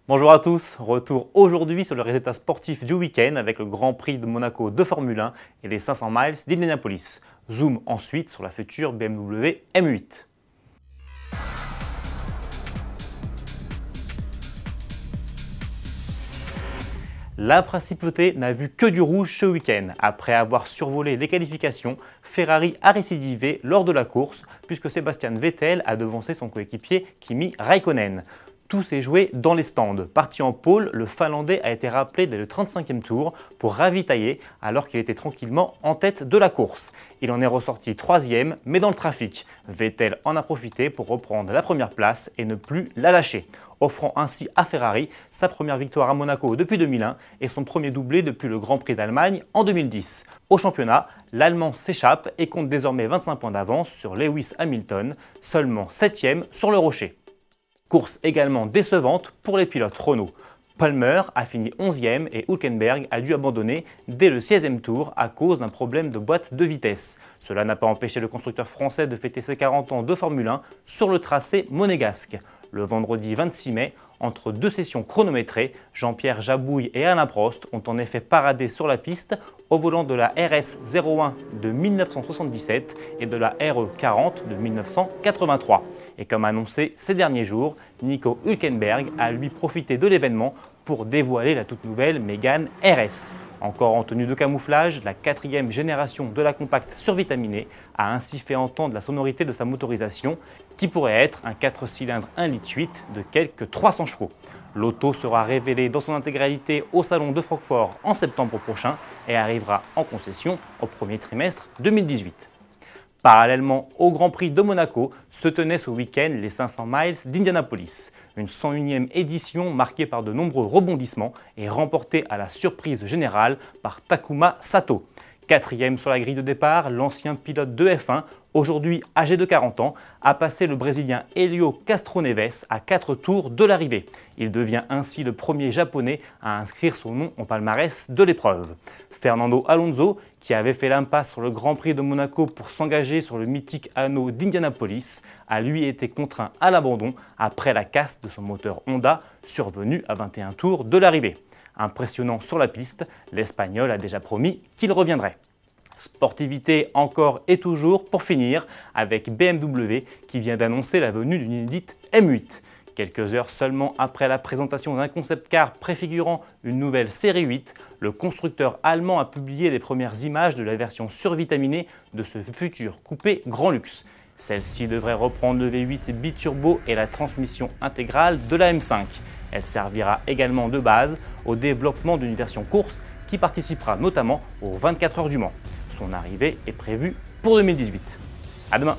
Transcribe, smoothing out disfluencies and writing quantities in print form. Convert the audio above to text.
Bonjour à tous, retour aujourd'hui sur le résultat sportif du week-end avec le Grand Prix de Monaco de Formule 1 et les 500 miles d'Indianapolis. Zoom ensuite sur la future BMW M8. La principauté n'a vu que du rouge ce week-end. Après avoir survolé les qualifications, Ferrari a récidivé lors de la course puisque Sebastian Vettel a devancé son coéquipier Kimi Räikkönen. Tout s'est joué dans les stands. Parti en pôle, le Finlandais a été rappelé dès le 35e tour pour ravitailler alors qu'il était tranquillement en tête de la course. Il en est ressorti 3e, mais dans le trafic. Vettel en a profité pour reprendre la première place et ne plus la lâcher, offrant ainsi à Ferrari sa première victoire à Monaco depuis 2001 et son premier doublé depuis le Grand Prix d'Allemagne en 2010. Au championnat, l'Allemand s'échappe et compte désormais 25 points d'avance sur Lewis Hamilton, seulement 7e sur le rocher. Course également décevante pour les pilotes Renault. Palmer a fini 11e et Hülkenberg a dû abandonner dès le 16e tour à cause d'un problème de boîte de vitesse. Cela n'a pas empêché le constructeur français de fêter ses 40 ans de Formule 1 sur le tracé monégasque. Le vendredi 26 mai, entre deux sessions chronométrées, Jean-Pierre Jabouille et Alain Prost ont en effet paradé sur la piste au volant de la RS01 de 1977 et de la RE40 de 1983. Et comme annoncé ces derniers jours, Nico Hülkenberg a lui profité de l'événement pour dévoiler la toute nouvelle Mégane RS. Encore en tenue de camouflage, la 4e génération de la compacte survitaminée a ainsi fait entendre la sonorité de sa motorisation qui pourrait être un 4 cylindres 1,8 litre de quelques 300 chevaux. L'auto sera révélée dans son intégralité au Salon de Francfort en septembre prochain et arrivera en concession au premier trimestre 2018. Parallèlement au Grand Prix de Monaco, se tenaient ce week-end les 500 miles d'Indianapolis, une 101e édition marquée par de nombreux rebondissements et remportée à la surprise générale par Takuma Sato. 4e sur la grille de départ, l'ancien pilote de F1, aujourd'hui âgé de 40 ans, a passé le Brésilien Hélio Castroneves à 4 tours de l'arrivée. Il devient ainsi le premier japonais à inscrire son nom au palmarès de l'épreuve. Fernando Alonso, qui avait fait l'impasse sur le Grand Prix de Monaco pour s'engager sur le mythique anneau d'Indianapolis, a lui été contraint à l'abandon après la casse de son moteur Honda survenue à 21 tours de l'arrivée. Impressionnant sur la piste, l'Espagnol a déjà promis qu'il reviendrait. Sportivité encore et toujours pour finir avec BMW qui vient d'annoncer la venue d'une inédite M8. Quelques heures seulement après la présentation d'un concept car préfigurant une nouvelle série 8, le constructeur allemand a publié les premières images de la version survitaminée de ce futur coupé grand luxe. Celle-ci devrait reprendre le V8 biturbo et la transmission intégrale de la M5. Elle servira également de base au développement d'une version course qui participera notamment aux 24 heures du Mans. Son arrivée est prévue pour 2018. À demain!